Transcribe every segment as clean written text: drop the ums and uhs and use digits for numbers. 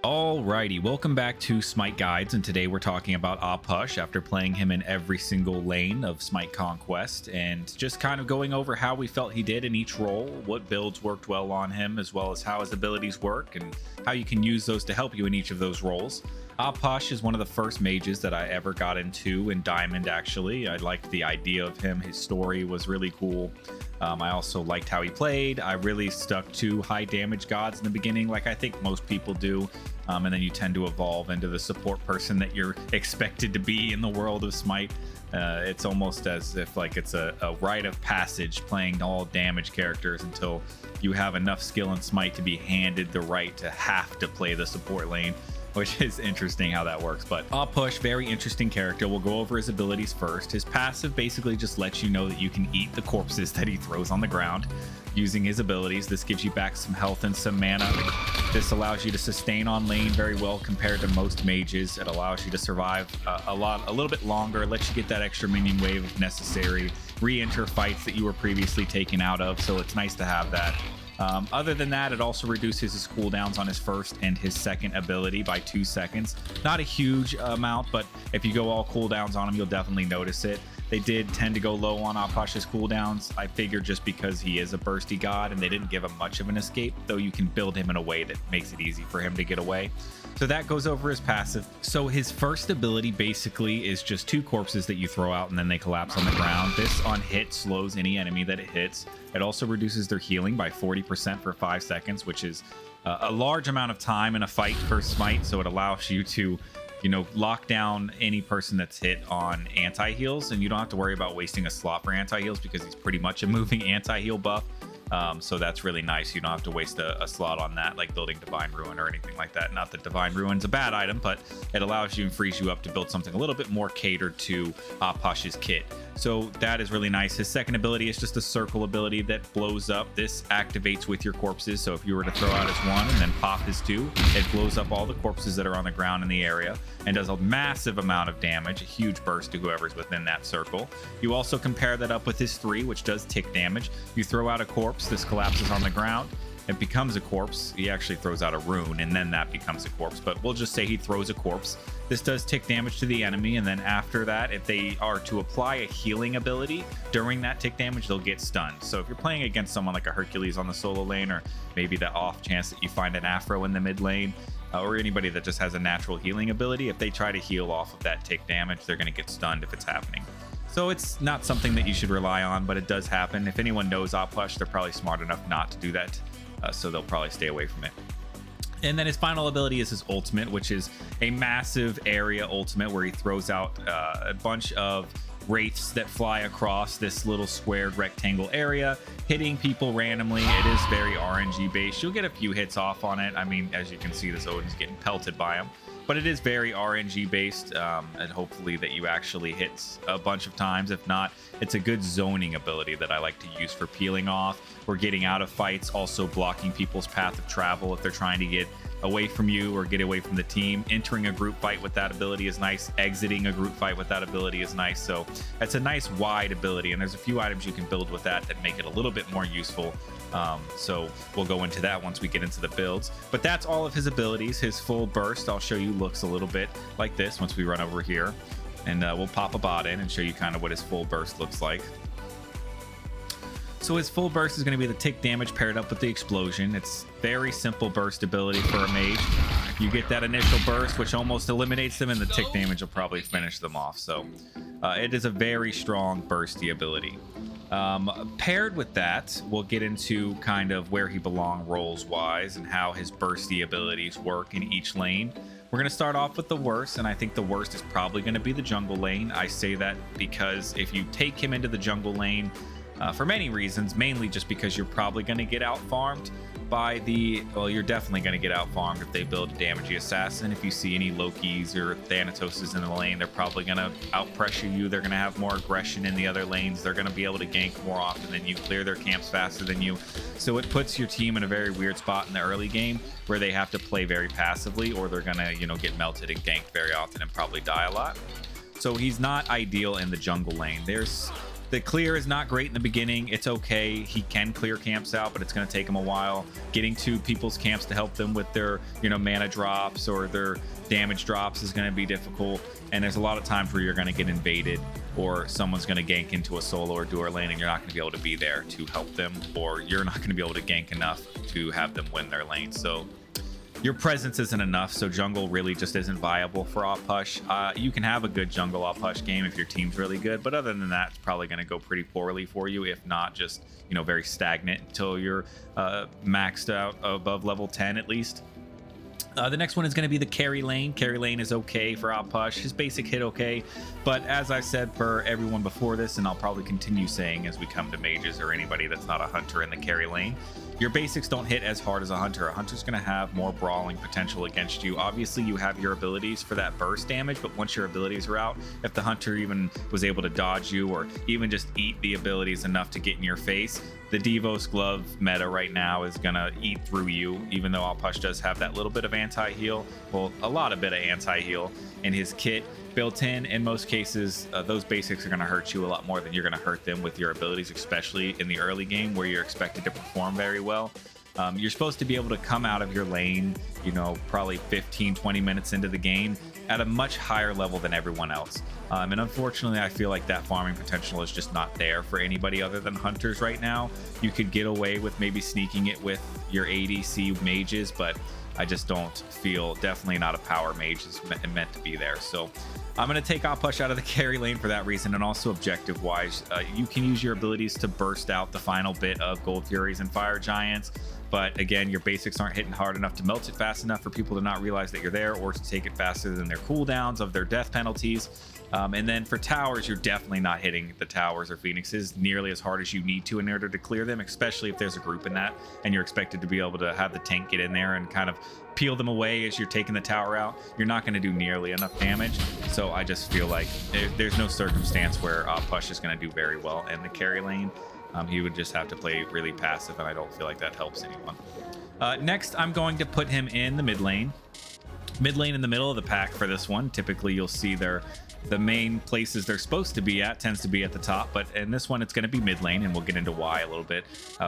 Alrighty, welcome back to Smite Guides, and today we're talking about Ah Puch after playing him in every single lane of Smite Conquest, and just kind of going over how we felt he did in each role, what builds worked well on him, as well as how his abilities work, and how you can use those to help you in each of those roles. Ah Puch is one of the first mages that I ever got into in Diamond, actually. I liked the idea of him, his story was really cool. I also liked how he played. I really stuck to high damage gods in the beginning, like I think most people do. And then you tend to evolve into the support person that you're expected to be in the world of Smite. It's almost as if like it's a rite of passage playing all damage characters until you have enough skill in Smite to be handed the right to have to play the support lane, which is interesting how that works. But Ah Puch, very interesting character. We'll go over his abilities first. His passive basically just lets you know that you can eat the corpses that he throws on the ground using his abilities. This gives you back some health and some mana. This allows you to sustain on lane very well compared to most mages. It allows you to survive a little bit longer, lets you get that extra minion wave if necessary, re-enter fights that you were previously taken out of, so it's nice to have that. Other than that, it also reduces his cooldowns on his first and his second ability by 2 seconds. Not a huge amount, but if you go all cooldowns on him, you'll definitely notice it. They did tend to go low on Ah Puch's cooldowns. I figure just because he is a bursty god and they didn't give him much of an escape, though you can build him in a way that makes it easy for him to get away. So that goes over his passive. So his first ability basically is just 2 corpses that you throw out and then they collapse on the ground. This on hit slows any enemy that it hits. It also reduces their healing by 40% for 5 seconds, which is a large amount of time in a fight for Smite. So it allows you to, lock down any person that's hit on anti-heals, and you don't have to worry about wasting a slot for anti-heals because he's pretty much a moving anti-heal buff. So that's really nice. You don't have to waste a slot on that, like building Divine Ruin or anything like that. Not that Divine Ruin's a bad item, but it allows you and frees you up to build something a little bit more catered to Ah Puch's kit. So that is really nice. His second ability is just a circle ability that blows up. This activates with your corpses. So if you were to throw out his 1 and then pop his 2, it blows up all the corpses that are on the ground in the area and does a massive amount of damage, a huge burst to whoever's within that circle. You also compare that up with his 3, which does tick damage. You throw out a corpse, this collapses on the ground, it becomes a corpse. He actually throws out a rune and then that becomes a corpse, but we'll just say he throws a corpse. This does tick damage to the enemy, and then after that, if they are to apply a healing ability during that tick damage, they'll get stunned. So if you're playing against someone like a Hercules on the solo lane, or maybe the off chance that you find an Afro in the mid lane, or anybody that just has a natural healing ability, if they try to heal off of that tick damage, they're going to get stunned if it's happening. So it's not something that you should rely on, but it does happen. If anyone knows Ah Puch, they're probably smart enough not to do that, so they'll probably stay away from it. And then his final ability is his ultimate, which is a massive area ultimate where he throws out a bunch of wraiths that fly across this little squared rectangle area, hitting people randomly. It is very RNG based. You'll get a few hits off on it. I mean, as you can see, this Odin's getting pelted by him. But it is very RNG based, and hopefully that you actually hit a bunch of times. If not, it's a good zoning ability that I like to use for peeling off or getting out of fights, also blocking people's path of travel if they're trying to get away from you or get away from the team. Entering a group fight with that ability is nice. Exiting a group fight with that ability is nice. So it's a nice wide ability, and there's a few items you can build with that make it a little bit more useful. So we'll go into that once we get into the builds, but that's all of his abilities. His full burst, I'll show you, looks a little bit like this once we run over here, and we'll pop a bot in and show you kind of what his full burst looks like. So his full burst is going to be the tick damage paired up with the explosion. It's very simple burst ability for a mage. You get that initial burst, which almost eliminates them, and the tick damage will probably finish them off. So it is a very strong bursty ability. Paired with that, we'll get into kind of where he belongs roles wise and how his bursty abilities work in each lane. We're going to start off with the worst, and I think the worst is probably going to be the jungle lane. I say that because if you take him into the jungle lane, for many reasons, mainly just because you're probably going to get out farmed by you're definitely going to get out farmed if they build a damagey assassin. If you see any Lokis or Thanatoses in the lane, they're probably going to out pressure you. They're going to have more aggression in the other lanes. They're going to be able to gank more often than you, clear their camps faster than you. So it puts your team in a very weird spot in the early game where they have to play very passively, or they're going to, get melted and ganked very often and probably die a lot. So he's not ideal in the jungle lane. There's The clear is not great in the beginning. It's okay. He can clear camps out, but it's going to take him a while. Getting to people's camps to help them with their, mana drops or their damage drops is going to be difficult. And there's a lot of times where you're going to get invaded, or someone's going to gank into a solo or duer lane, and you're not going to be able to be there to help them, or you're not going to be able to gank enough to have them win their lane. So your presence isn't enough, so jungle really just isn't viable for Ah Puch. You can have a good jungle Ah Puch game if your team's really good, but other than that, it's probably going to go pretty poorly for you, if not just, very stagnant until you're maxed out above level 10 at least. The next one is going to be the carry lane. Carry lane is okay for Ah Puch. His basic hit okay, but as I said for everyone before this, and I'll probably continue saying as we come to mages or anybody that's not a hunter in the carry lane, your basics don't hit as hard as a hunter. A hunter's going to have more brawling potential against you. Obviously, you have your abilities for that burst damage, but once your abilities are out, if the hunter even was able to dodge you or even just eat the abilities enough to get in your face, the Devos glove meta right now is going to eat through you, even though Ah Puch does have that little bit of anti-heal, well, a lot of bit of anti-heal in his kit built in most cases. Those basics are going to hurt you a lot more than you're going to hurt them with your abilities, especially in the early game where you're expected to perform very well. You're supposed to be able to come out of your lane, probably 15-20 minutes into the game at a much higher level than everyone else. And unfortunately, I feel like that farming potential is just not there for anybody other than hunters right now. You could get away with maybe sneaking it with your ADC mages, but I just don't feel, definitely not a power mage is meant to be there. So I'm going to take Ah Puch out of the carry lane for that reason, and also objective wise, you can use your abilities to burst out the final bit of Gold Furies and Fire Giants, but again, your basics aren't hitting hard enough to melt it fast enough for people to not realize that you're there, or to take it faster than their cooldowns of their death penalties. And then for towers, you're definitely not hitting the towers or phoenixes nearly as hard as you need to in order to clear them, especially if there's a group in that and you're expected to be able to have the tank get in there and kind of peel them away as you're taking the tower out. You're not going to do nearly enough damage. So I just feel like there's no circumstance where Ah Puch is going to do very well in the carry lane. He would just have to play really passive, and I don't feel like that helps anyone. Next, I'm going to put him in the mid lane. Mid lane in the middle of the pack for this one. Typically, you'll see the main places they're supposed to be at tends to be at the top, but in this one it's going to be mid lane, and we'll get into why a little bit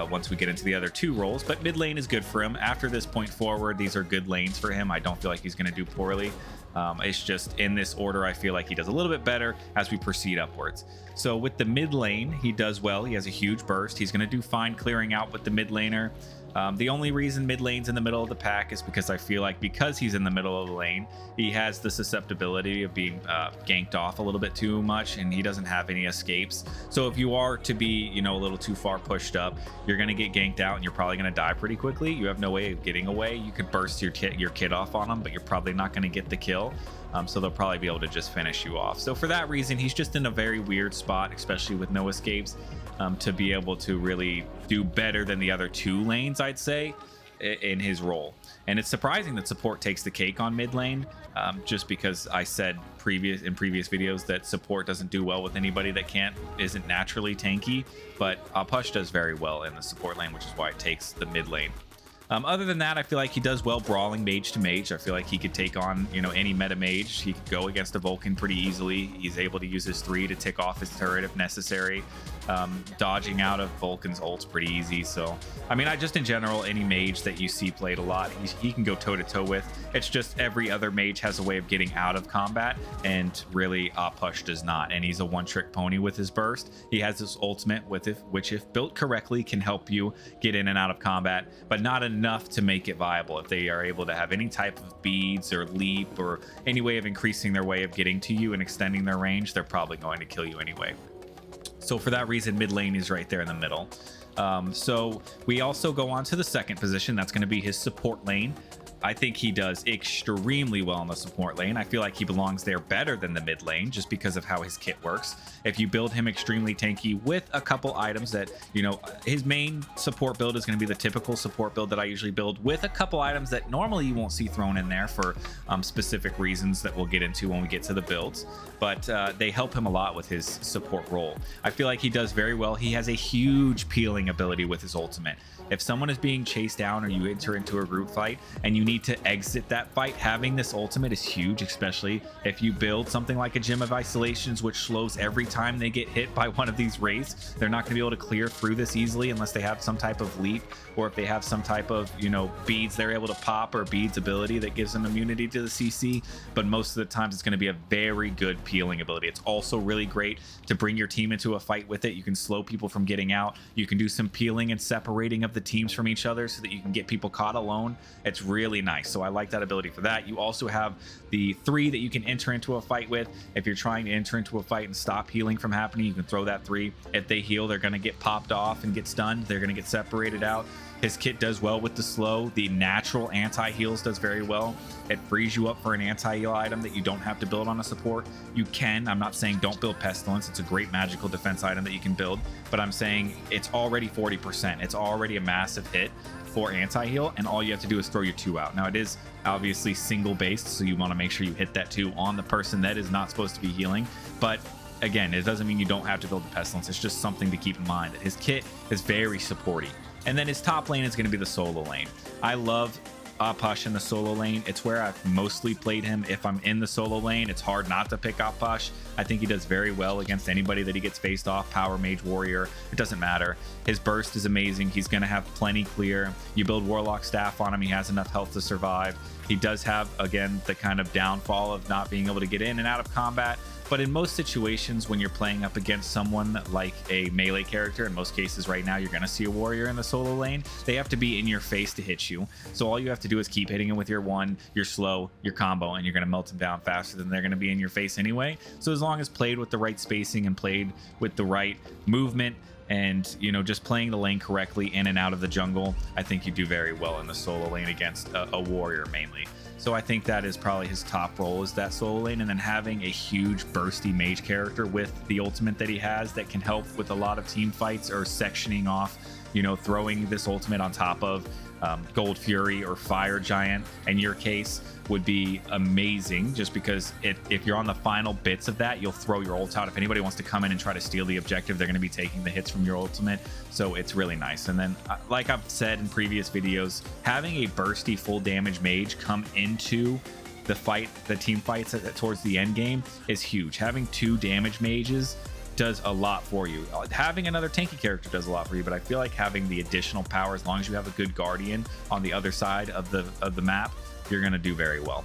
once we get into the other two roles. But mid lane is good for him. After this point forward, these are good lanes for him. I don't feel like he's going to do poorly. It's just in this order I feel like he does a little bit better as we proceed upwards. So with the mid lane, he does well. He has a huge burst. He's going to do fine clearing out with the mid laner. The only reason mid lane's in the middle of the pack is because I feel like because he's in the middle of the lane, he has the susceptibility of being ganked off a little bit too much, and he doesn't have any escapes. So if you are to be, a little too far pushed up, you're going to get ganked out and you're probably going to die pretty quickly. You have no way of getting away. You could burst your kit off on him, but you're probably not going to get the kill. So they'll probably be able to just finish you off. So for that reason, he's just in a very weird spot, especially with no escapes, to be able to really do better than the other two lanes, I'd say, in his role. And it's surprising that support takes the cake on mid lane, just because I said in previous videos that support doesn't do well with anybody that isn't naturally tanky, but Ah Puch does very well in the support lane, which is why it takes the mid lane. Other than that, I feel like he does well brawling mage to mage. I feel like he could take on, any meta mage. He could go against a Vulcan pretty easily. He's able to use his 3 to tick off his turret if necessary. Dodging out of Vulcan's ult's pretty easy. So, I mean, just in general, any mage that you see played a lot, he can go toe-to-toe with. It's just every other mage has a way of getting out of combat, and really Ah Puch does not. And he's a one-trick pony with his burst. He has this ultimate which if built correctly can help you get in and out of combat, but not enough to make it viable. If they are able to have any type of beads or leap or any way of increasing their way of getting to you and extending their range, they're probably going to kill you anyway. So for that reason, mid lane is right there in the middle. So we also go on to the second position. That's going to be his support lane. I think he does extremely well in the support lane. I feel like he belongs there better than the mid lane just because of how his kit works. If you build him extremely tanky with a couple items that, his main support build is going to be the typical support build that I usually build, with a couple items that normally you won't see thrown in there for specific reasons that we'll get into when we get to the builds. But they help him a lot with his support role. I feel like he does very well. He has a huge peeling ability with his ultimate. If someone is being chased down or you enter into a group fight and you need need to exit that fight, having this ultimate is huge, especially if you build something like a Gym of Isolations, which slows every time they get hit by one of these wraiths. They're not going to be able to clear through this easily unless they have some type of leap, or if they have some type of, you know, beads they're able to pop, or beads ability that gives them immunity to the CC. But most of the times it's going to be a very good peeling ability. It's also really great to bring your team into a fight with it. You can slow people from getting out. You can do some peeling and separating of the teams from each other so that you can get people caught alone. It's really nice. So I like that ability for that. You also have the 3 that you can enter into a fight with. If you're trying to enter into a fight and stop healing from happening, you can throw that 3. If they heal, they're going to get popped off and get stunned. They're going to get separated out. His kit does well with the slow. The natural anti-heals does very well. It frees you up for an anti-heal item that you don't have to build on a support. You can. I'm not saying don't build Pestilence. It's a great magical defense item that you can build, but I'm saying it's already 40%. It's already a massive hit for anti-heal, and all you have to do is throw your 2 out. Now, it is obviously single based, so you want to make sure you hit that 2 on the person that is not supposed to be healing. But again, it doesn't mean you don't have to build the Pestilence. It's just something to keep in mind that his kit is very supporty. And then his top lane is going to be the solo lane. I love Ah Puch in the solo lane. It's where I've mostly played him. If I'm in the solo lane, it's hard not to pick Ah Puch. I think he does very well against anybody that he gets faced off. Power Mage, Warrior, it doesn't matter. His burst is amazing. He's going to have plenty clear. You build Warlock Staff on him, he has enough health to survive. He does have, again, the kind of downfall of not being able to get in and out of combat. But in most situations, when you're playing up against someone like a melee character, in most cases right now, you're going to see a warrior in the solo lane. They have to be in your face to hit you. So all you have to do is keep hitting him with your 1, your slow, your combo, and you're going to melt them down faster than they're going to be in your face anyway. So as long as played with the right spacing and played with the right movement, and, you know, just playing the lane correctly in and out of the jungle, I think you do very well in the solo lane against a warrior mainly. So I think that is probably his top role, is that solo lane, and then having a huge bursty mage character with the ultimate that he has that can help with a lot of team fights, or sectioning off, you know, throwing this ultimate on top of Gold Fury or Fire Giant in your case would be amazing, just because if you're on the final bits of that, you'll throw your ult out. If anybody wants to come in and try to steal the objective, they're going to be taking the hits from your ultimate. So it's really nice. And then like I've said in previous videos, having a bursty full damage mage come into the fight, the team fights towards the end game, is huge. Having 2 damage mages does a lot for you. Having another tanky character does a lot for you, but I feel like having the additional power, as long as you have a good guardian on the other side of the map, you're going to do very well.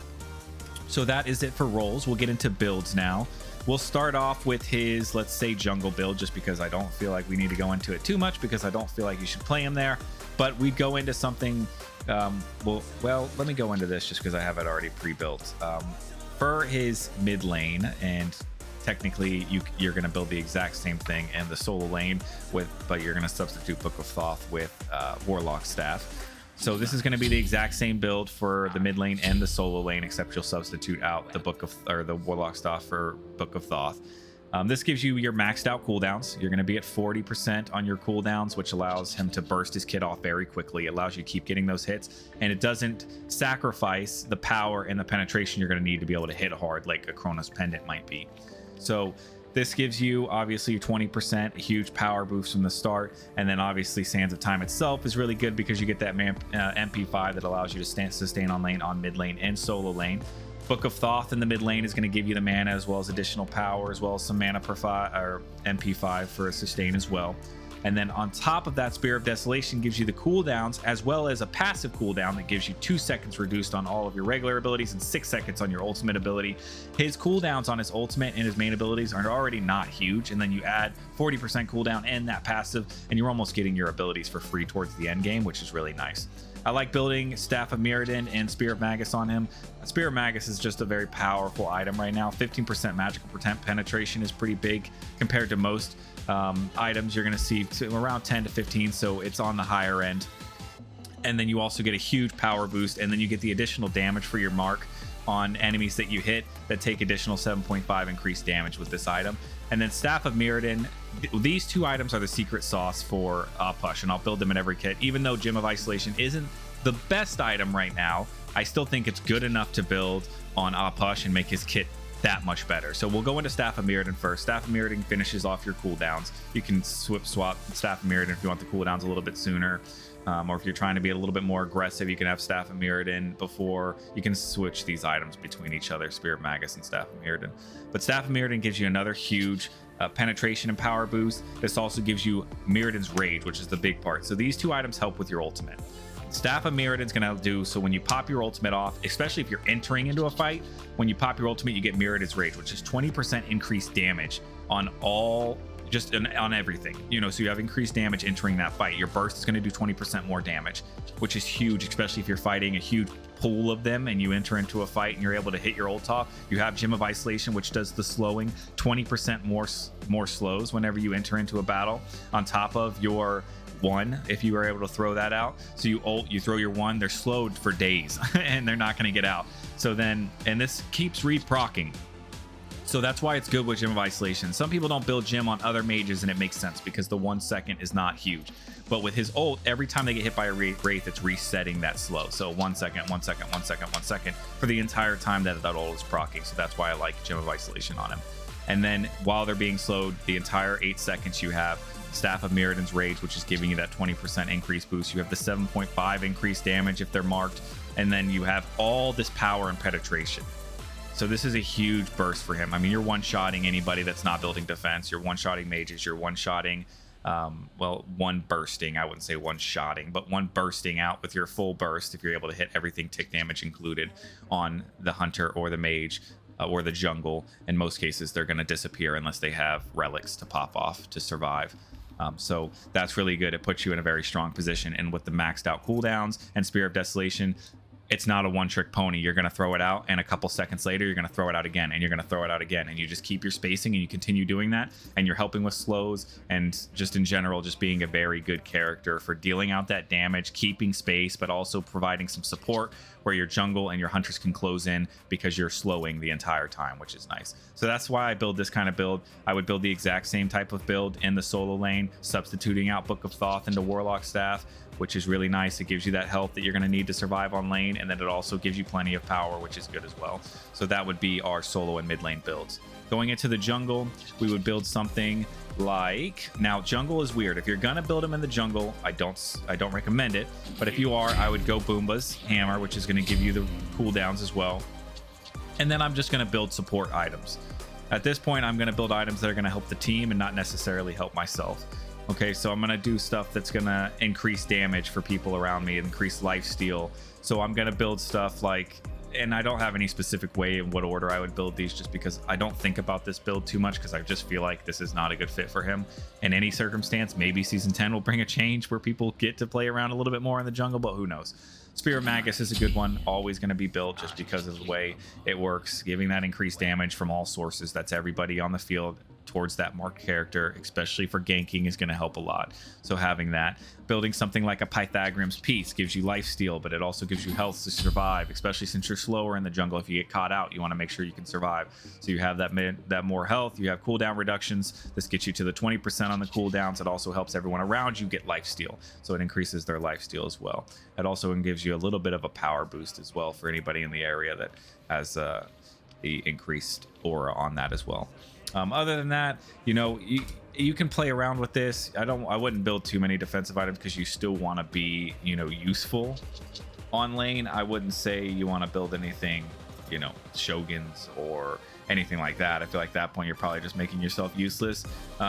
So that is it for roles. We'll get into builds now. We'll start off with his, let's say, jungle build, just because I don't feel like we need to go into it too much, because I don't feel like you should play him there. But we go into something, well, let me go into this just because I have it already pre-built. For his mid lane, and technically you're going to build the exact same thing in the solo lane but you're going to substitute Book of Thoth with Warlock Staff. So this is going to be the exact same build for the mid lane and the solo lane, except you'll substitute out the Warlock Staff for Book of Thoth. This gives you your maxed out cooldowns. You're going to be at 40% on your cooldowns, which allows him to burst his kit off very quickly. It allows you to keep getting those hits, and it doesn't sacrifice the power and the penetration you're going to need to be able to hit hard, like a Chronos Pendant might be. So this gives you obviously 20%, a huge power boost from the start. And then obviously Sands of Time itself is really good because you get that MP5 that allows you to sustain on lane, on mid lane, and solo lane. Book of Thoth in the mid lane is going to give you the mana as well as additional power, as well as some mana per or MP5 for a sustain as well. And then on top of that, Spear of Desolation gives you the cooldowns, as well as a passive cooldown that gives you 2 seconds reduced on all of your regular abilities and 6 seconds on your ultimate ability. His cooldowns on his ultimate and his main abilities are already not huge, and then you add 40% cooldown and that passive, and you're almost getting your abilities for free towards the end game, which is really nice. I like building Staff of Mirrodin and Spear of Magus on him. Spear of Magus is just a very powerful item right now. 15% magical penetration is pretty big compared to most items. You're going to see around 10 to 15, so it's on the higher end. And then you also get a huge power boost, and then you get the additional damage for your mark on enemies that you hit that take additional 7.5 increased damage with this item. And then Staff of Mirrodin, these 2 items are the secret sauce for Ah Puch, and I'll build them in every kit. Even though Gym of Isolation isn't the best item right now, I still think it's good enough to build on Ah Puch and make his kit that much better. So we'll go into Staff of Mirrodin first. Staff of Mirrodin finishes off your cooldowns. You can swap Staff of Mirrodin if you want the cooldowns a little bit sooner. Or if you're trying to be a little bit more aggressive, you can have Staff of Mirrodin before. You can switch these items between each other, Spirit Magus and Staff of Mirrodin. But Staff of Mirrodin gives you another huge penetration and power boost. This also gives you Mirrodin's Rage, which is the big part. So these two items help with your ultimate. Staff of Mirrodin's gonna do so when you pop your ultimate off, especially if you're entering into a fight, when you pop your ultimate, you get Mirrodin's Rage, which is 20% increased damage on all, just on everything, you know. So you have increased damage entering that fight. Your burst is going to do 20% more damage, which is huge, especially if you're fighting a huge pool of them and you enter into a fight and you're able to hit your ult off. You have Gem of Isolation, which does the slowing, 20% more slows whenever you enter into a battle, on top of your one, if you are able to throw that out. So you ult, you throw your one, they're slowed for days and they're not going to get out. So then, and this keeps reprocking. So that's why it's good with Gem of Isolation. Some people don't build Gem on other mages, and it makes sense because the 1 second is not huge. But with his ult, every time they get hit by a Wraith, it's resetting that slow. So 1 second, 1 second, 1 second, 1 second for the entire time that ult is proccing. So that's why I like Gem of Isolation on him. And then while they're being slowed, the entire 8 seconds, you have Staff of Mirrodin's Rage, which is giving you that 20% increase boost. You have the 7.5 increased damage if they're marked. And then you have all this power and penetration. So this is a huge burst for him. I mean, you're one-shotting anybody that's not building defense. You're one-shotting mages. You're one-shotting, well, one bursting. I wouldn't say one-shotting, but one bursting out with your full burst if you're able to hit everything tick damage included on the hunter or the mage or the jungle. In most cases, they're going to disappear unless they have relics to pop off to survive. So that's really good. It puts you in a very strong position. And with the maxed out cooldowns and Spear of Desolation, it's not a one-trick pony. You're going to throw it out, and a couple seconds later, you're going to throw it out again, and you're going to throw it out again, and you just keep your spacing, and you continue doing that, and you're helping with slows, and just in general, just being a very good character for dealing out that damage, keeping space, but also providing some support where your jungle and your hunters can close in because you're slowing the entire time, which is nice. So that's why I build this kind of build. I would build the exact same type of build in the solo lane, substituting out Book of Thoth into Warlock Staff, which is really nice. It gives you that health that you're going to need to survive on lane, and then it also gives you plenty of power, which is good as well. So that would be our solo and mid lane builds. Going into the jungle, we would build something like, now jungle is weird. If you're gonna build them in the jungle, I don't recommend it, but if you are, I would go Boomba's Hammer, which is going to give you the cooldowns as well. And then I'm just going to build support items. At this point, I'm going to build items that are going to help the team and not necessarily help myself. Okay, so I'm going to do stuff that's going to increase damage for people around me, increase lifesteal. So I'm going to build stuff like, and I don't have any specific way in what order I would build these, just because I don't think about this build too much, because I just feel like this is not a good fit for him in any circumstance. Maybe season 10 will bring a change where people get to play around a little bit more in the jungle, but who knows. Spirit Magus is a good one, always going to be built just because of the way it works, giving that increased damage from all sources. That's everybody on the field towards that marked character, especially for ganking, is going to help a lot. So having that, building something like a Pythagorean's Piece gives you lifesteal, but it also gives you health to survive, especially since you're slower in the jungle. If you get caught out, you want to make sure you can survive. So you have that more health, you have cooldown reductions. This gets you to the 20% on the cooldowns. It also helps everyone around you get lifesteal, so it increases their lifesteal as well. It also gives you a little bit of a power boost as well for anybody in the area that has the increased aura on that as well. Other than that, you know, you can play around with this. I wouldn't build too many defensive items because you still want to be, you know, useful on lane. I wouldn't say you want to build anything, you know, Shoguns or anything like that. I feel like at that point you're probably just making yourself useless.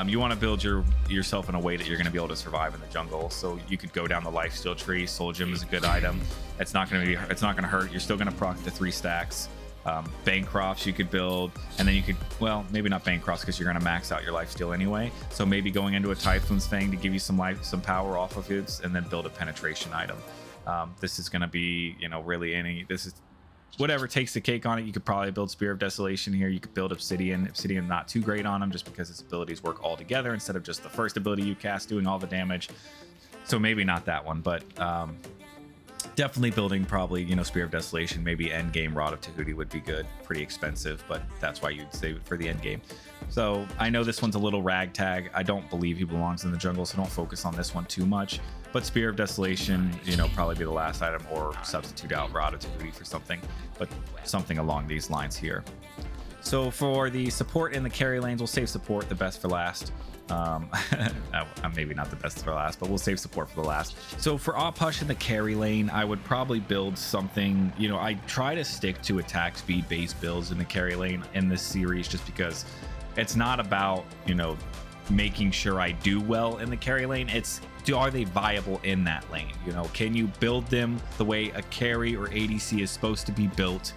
You want to build yourself in a way that you're going to be able to survive in the jungle. So you could go down the lifesteal tree. Soul Gem is a good item. It's not going to hurt. You're still going to proc the 3 stacks. Bancrofts you could build, and then you could, well, maybe not Bancrofts because you're going to max out your lifesteal anyway. So maybe going into a Typhoon's Fang to give you some power off of it, and then build a penetration item. This is going to be, you know, really this is whatever takes the cake on it. You could probably build Spear of Desolation here. You could build Obsidian. Not too great on him just because its abilities work all together instead of just the first ability you cast doing all the damage. So maybe not that one, but definitely building probably, you know, Spear of Desolation, maybe end game Rod of Tahuti would be good. Pretty expensive, but that's why you'd save it for the end game. So I know this one's a little ragtag. I don't believe he belongs in the jungle, so don't focus on this one too much. But Spear of Desolation, you know, probably be the last item, or substitute out Rod of Tahuti for something, but something along these lines here. So for the support in the carry lanes, we'll save support, the best for last. I'm maybe not the best for last, but we'll save support for the last. So for Ah Puch in the carry lane, I would probably build something, you know, I try to stick to attack speed based builds in the carry lane in this series, just because it's not about, you know, making sure I do well in the carry lane. It's, are they viable in that lane? You know, can you build them the way a carry or ADC is supposed to be built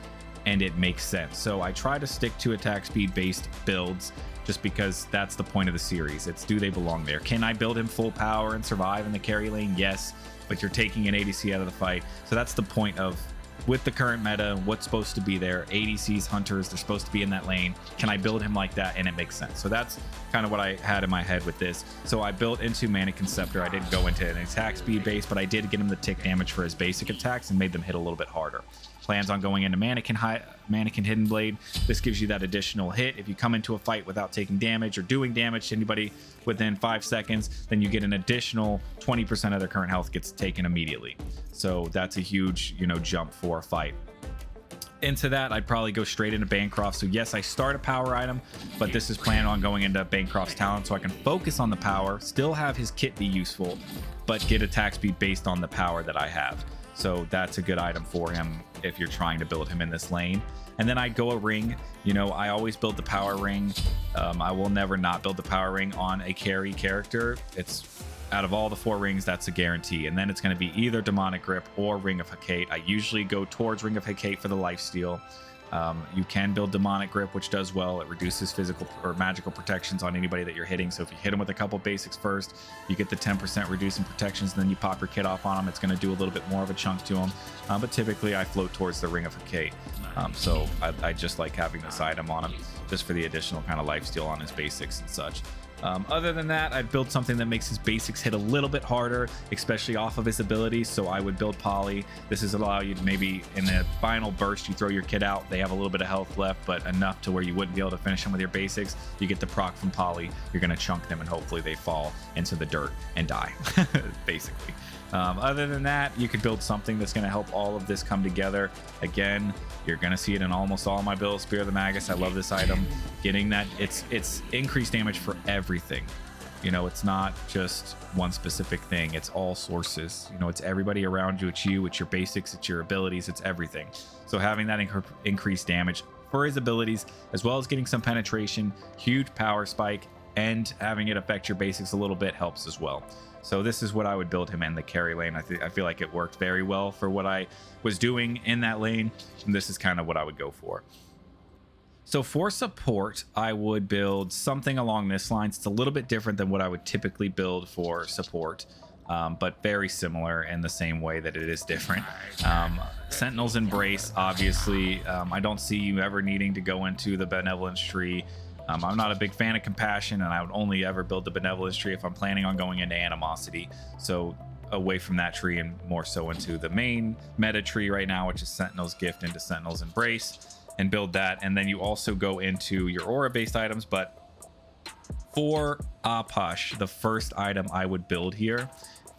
and it makes sense? So I try to stick to attack speed based builds, just because that's the point of the series. It's, do they belong there? Can I build him full power and survive in the carry lane? Yes, but you're taking an ADC out of the fight. So that's the point of, with the current meta, what's supposed to be there. ADCs, hunters, they're supposed to be in that lane. Can I build him like that and it makes sense? So that's kind of what I had in my head with this. So I built into Mannequin Scepter. I didn't go into an attack speed base, but I did get him the tick damage for his basic attacks and made them hit a little bit harder. Plans on going into Mannequin Hidden Blade. This gives you that additional hit. If you come into a fight without taking damage or doing damage to anybody within 5 seconds, then you get an additional 20% of their current health gets taken immediately. So that's a huge, you know, jump for a fight. Into that, I'd probably go straight into Bancroft. So yes, I start a power item, but this is planned on going into Bancroft's talent, so I can focus on the power, still have his kit be useful, but get attack speed based on the power that I have. So that's a good item for him if you're trying to build him in this lane. And then I'd go a ring. You know, I always build the power ring. I will never not build the power ring on a carry character. It's, out of all the 4 rings, that's a guarantee. And then it's going to be either Demonic Grip or Ring of Hecate. I usually go towards Ring of Hecate for the lifesteal. You can build Demonic Grip, which does well. It reduces physical or magical protections on anybody that you're hitting. So if you hit them with a couple basics first, you get the 10% reducing protections, and then you pop your kit off on them. It's going to do a little bit more of a chunk to them. But typically I float towards the Ring of Hecate. So I just like having this item on him just for the additional kind of lifesteal on his basics and such. Other than that, I'd build something that makes his basics hit a little bit harder, especially off of his abilities. So I would build Poly. This is allow you to maybe in the final burst, you throw your kit out. They have a little bit of health left, but enough to where you wouldn't be able to finish them with your basics. You get the proc from Poly. You're going to chunk them and hopefully they fall into the dirt and die, basically. Other than that, you could build something that's going to help all of this come together. Again, you're going to see it in almost all my builds. Spear of the Magus, I love this item. Getting that, it's increased damage for everything. You know, it's not just one specific thing. It's all sources. You know, it's everybody around you. It's you. It's your basics. It's your abilities. It's everything. So having that increased damage for his abilities, as well as getting some penetration, huge power spike, and having it affect your basics a little bit helps as well. So this is what I would build him in the carry lane. I feel like it worked very well for what I was doing in that lane, and this is kind of what I would go for. So for support, I would build something along this line. It's a little bit different than what I would typically build for support, but very similar in the same way that it is different. Sentinel's Embrace, obviously. I don't see you ever needing to go into the Benevolence Tree. I'm not a big fan of Compassion, and I would only ever build the Benevolence Tree if I'm planning on going into Animosity. So away from that tree and more so into the main meta tree right now, which is Sentinel's Gift into Sentinel's Embrace, and build that. And then you also go into your aura based items. But for Ah Puch, the first item I would build here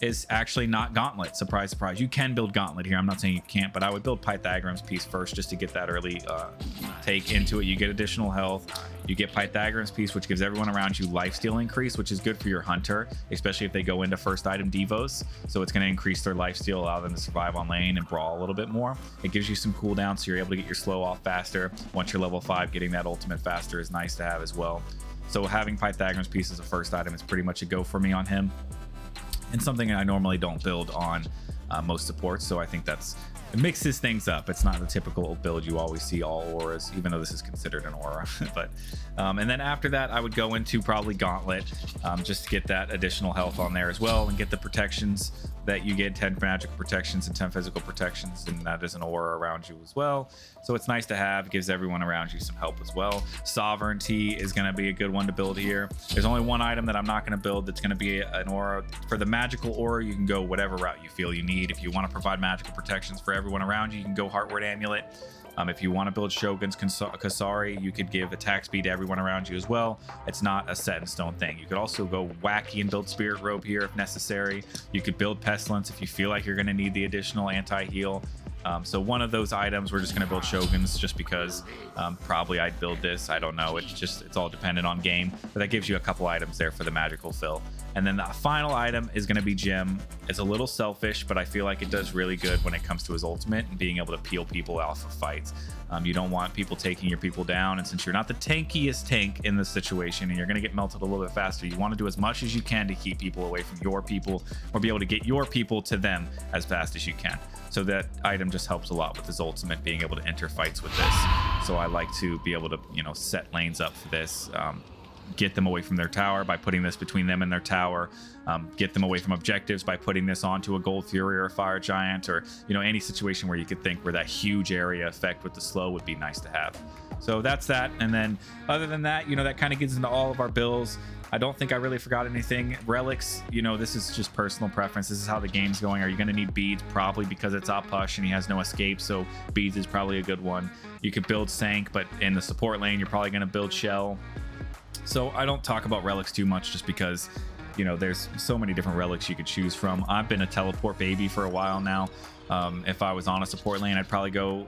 is actually not Gauntlet. Surprise, surprise. You can build Gauntlet here. I'm not saying you can't, but I would build Pythagorean's Piece first just to get that early take into it. You get additional health. You get Pythagorean's Piece, which gives everyone around you lifesteal increase, which is good for your hunter, especially if they go into first item Devos. So it's going to increase their lifesteal, allow them to survive on lane and brawl a little bit more. It gives you some cooldown, so you're able to get your slow off faster. Once you're level 5, getting that ultimate faster is nice to have as well. So having Pythagorean's Piece as a first item is pretty much a go for me on him, and something I normally don't build on most supports. So I think it mixes things up. It's not the typical build you always see all auras, even though this is considered an aura. But and then after that, I would go into probably Gauntlet, just to get that additional health on there as well, and get the protections that you get, 10 magical protections and 10 physical protections, and that is an aura around you as well. So it's nice to have. It gives everyone around you some help as well. Sovereignty is going to be a good one to build here. There's only one item that I'm not going to build that's going to be an aura. For the magical aura, you can go whatever route you feel you need. If you want to provide magical protections for everyone around you, you can go Heartward Amulet. If you want to build Shogun's Kasari, you could give attack speed to everyone around you as well. It's not a set in stone thing. You could also go wacky and build Spirit Robe here if necessary. You could build Pestilence if you feel like you're going to need the additional anti-heal. So one of those items, we're just going to build Shoguns just because probably I'd build this. I don't know. It's all dependent on game. But that gives you a couple items there for the magical fill. And then the final item is going to be Jim. It's a little selfish, but I feel like it does really good when it comes to his ultimate and being able to peel people off of fights. You don't want people taking your people down, and since you're not the tankiest tank in this situation and you're going to get melted a little bit faster, you want to do as much as you can to keep people away from your people or be able to get your people to them as fast as you can. So that item just helps a lot with his ultimate, being able to enter fights with this. So I like to be able to, you know, set lanes up for this. Get them away from their tower by putting this between them and their tower. Get them away from objectives by putting this onto a Gold Fury or a Fire Giant, or, you know, any situation where you could think where that huge area effect with the slow would be nice to have. So that's that. And then other than that, you know, that kind of gets into all of our builds. I don't think I really forgot anything. Relics, you know, this is just personal preference. This is how the game's going. Are you going to need beads? Probably, because it's Ah Puch and he has no escape, so beads is probably a good one. You could build Sank, but in the support lane, you're probably going to build Shell. So I don't talk about relics too much just because, you know, there's so many different relics you could choose from. I've been a teleport baby for a while now. If I was on a support lane, I'd probably go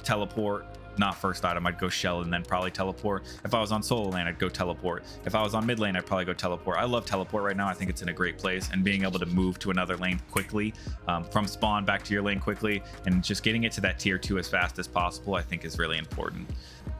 teleport. Not first item, I'd go Shell and then probably teleport. If I was on solo lane, I'd go teleport. If I was on mid lane, I'd probably go teleport. I love teleport right now. I think it's in a great place, and being able to move to another lane quickly, from spawn back to your lane quickly, and just getting it to that tier 2 as fast as possible, I think is really important.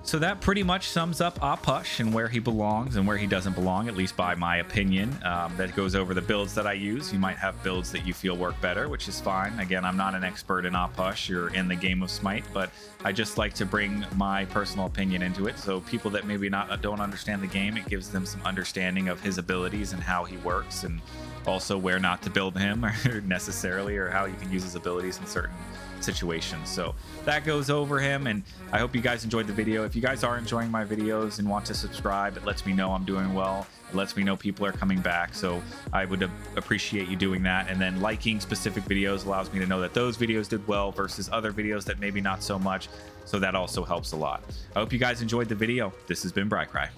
So that pretty much sums up Ah Puch and where he belongs and where he doesn't belong, at least by my opinion. That goes over the builds that I use. You might have builds that you feel work better, which is fine. Again, I'm not an expert in Ah Puch or in the game of Smite, but I just like to bring my personal opinion into it. So people that maybe don't understand the game, it gives them some understanding of his abilities and how he works, and also where not to build him or necessarily, or how you can use his abilities in certain situations. So that goes over him, and I hope you guys enjoyed the video. If you guys are enjoying my videos and want to subscribe, it lets me know I'm doing well. It lets me know people are coming back, so I would appreciate you doing that. And then liking specific videos allows me to know that those videos did well versus other videos that maybe not so much, so that also helps a lot. I hope you guys enjoyed the video. This has been BriCry.